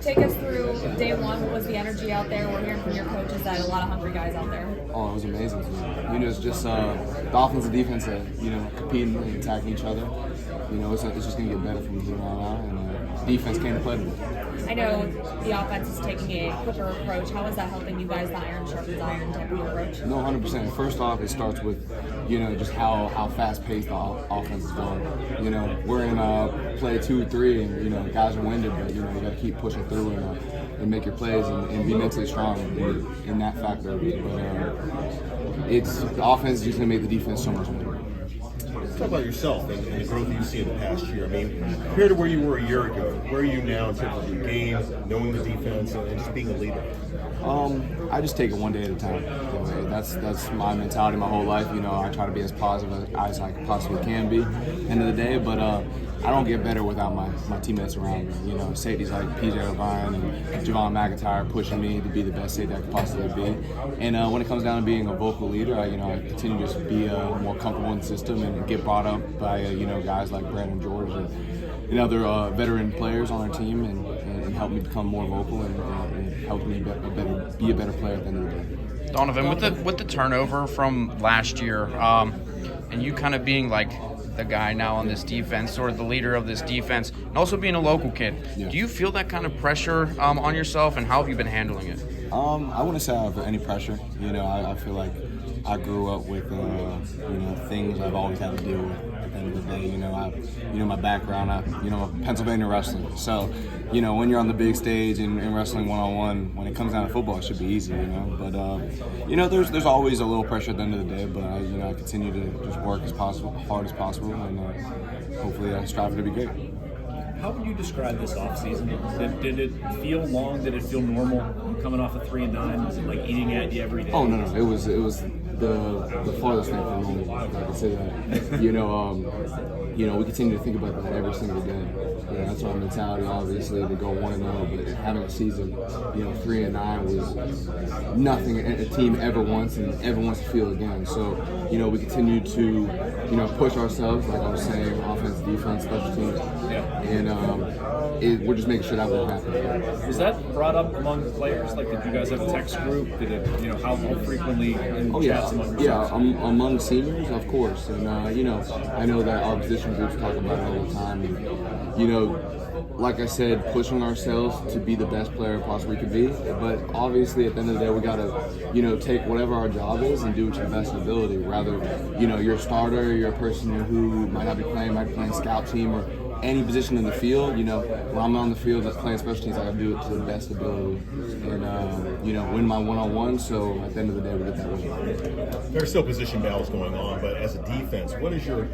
Take us through day one. What was the energy out there? We're hearing from your coaches that a lot of hungry guys out there. Oh, it was amazing. It's just the offense and defense, competing and attacking each other. It's just going to get better from here on out, and defense came to play today. I know the offense is taking a quicker approach. How is that helping you guys, the iron sharpens iron type of approach? No, 100%. First off, it starts with, just how fast-paced the offense is going. We're in play 2-3, and, guys are winded, but, you got to keep pushing through and make your plays and be mentally strong in that factor. But the offense is just going to make the defense so much better. Talk about yourself and the growth you've seen in the past year. I mean, compared to where you were a year ago, where are you now in terms of your game, knowing the defense, and just being a leader? I just take it one day at a time. That's my mentality my whole life. I try to be as positive as I possibly can be end of the day, but I don't get better without my teammates around me. Safeties like PJ O'Brien and Javon McIntyre pushing me to be the best safety I could possibly be. And when it comes down to being a vocal leader, I continue to just be more comfortable in the system and get brought up by guys like Brandon George and other veteran players on our team and help me become more vocal and help me be a better player at the end of the day. Donovan, with the turnover from last year, and you kind of being like the guy now on this defense, sort of the leader of this defense, and also being a local kid, do you feel that kind of pressure on yourself, and how have you been handling it? I wouldn't say I have any pressure. I feel like I grew up with things I've always had to deal with at the end of the day. My background, I'm Pennsylvania wrestling. So, when you're on the big stage and wrestling one-on-one, when it comes down to football, it should be easy, But, there's always a little pressure at the end of the day, but, I continue to just work hard as possible, and hopefully I strive to be great. How would you describe this offseason? Did it feel long? Did it feel normal coming off of 3-9? Was it like eating at you every day? Oh no, it was the farthest thing from normal. I can say that. We continue to think about that every single day. That's our mentality, obviously, to go 1-0. But having a season, 3-9 was nothing a team ever wants and ever wants to feel again. So, we continue to, push ourselves, like I was saying, offense, defense, special teams, and we're just making sure that will happen. Was that brought up among the players? Like, did you guys have a text group? Did it, how frequently in chats among yourselves? Among seniors, of course, and I know that our position groups talk about it all the time. And, like I said, pushing ourselves to be the best player possibly could be, but obviously at the end of the day, we gotta, take whatever our job is and do it to the best ability. Rather, you're a starter, you're a person who might not be playing, might be playing scout team or any position in the field. When I'm on the field that's playing special teams, I gotta do it to the best ability and win my one-on-one. So at the end of the day, we get that win. There are still position battles going on, but as a defense, what is your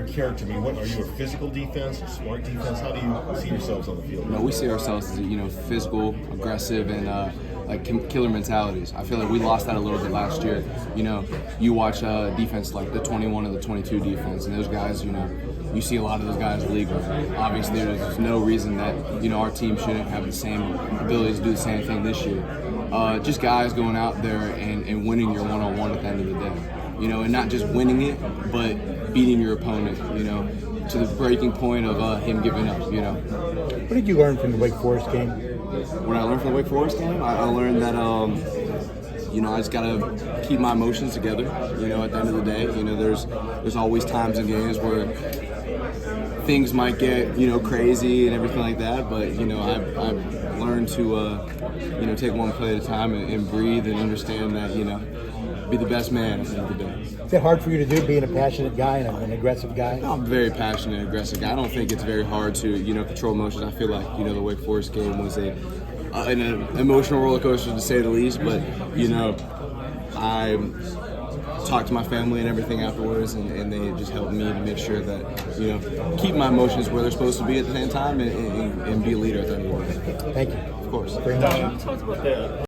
character mean? What are you, a physical defense, a smart defense? How do you see yourselves on the field? No, we see ourselves as physical, aggressive, and like killer mentalities. I feel like we lost that a little bit last year. You watch defense like the 21 and the 22 defense, and those guys, you see a lot of those guys in the league. Obviously, there's no reason that our team shouldn't have the same ability to do the same thing this year. Just guys going out there and winning your one-on-one at the end of the day. And not just winning it, but beating your opponent. To the breaking point of him giving up. What did you learn from the Wake Forest game? What I learned from the Wake Forest game, I learned that I just gotta keep my emotions together. At the end of the day, there's always times in games where things might get crazy and everything like that. But I've learned to take one play at a time and breathe and understand that be the best man at the end of the day. Is it hard for you to do, being a passionate guy and an aggressive guy? I'm a very passionate and aggressive guy. I don't think it's very hard to control emotions. I feel like the Wake Forest game was an emotional roller coaster to say the least. But I talked to my family and everything afterwards, and they just helped me to make sure that keep my emotions where they're supposed to be at the same time and be a leader at the end of the day. Thank you. Of course. You talked about that.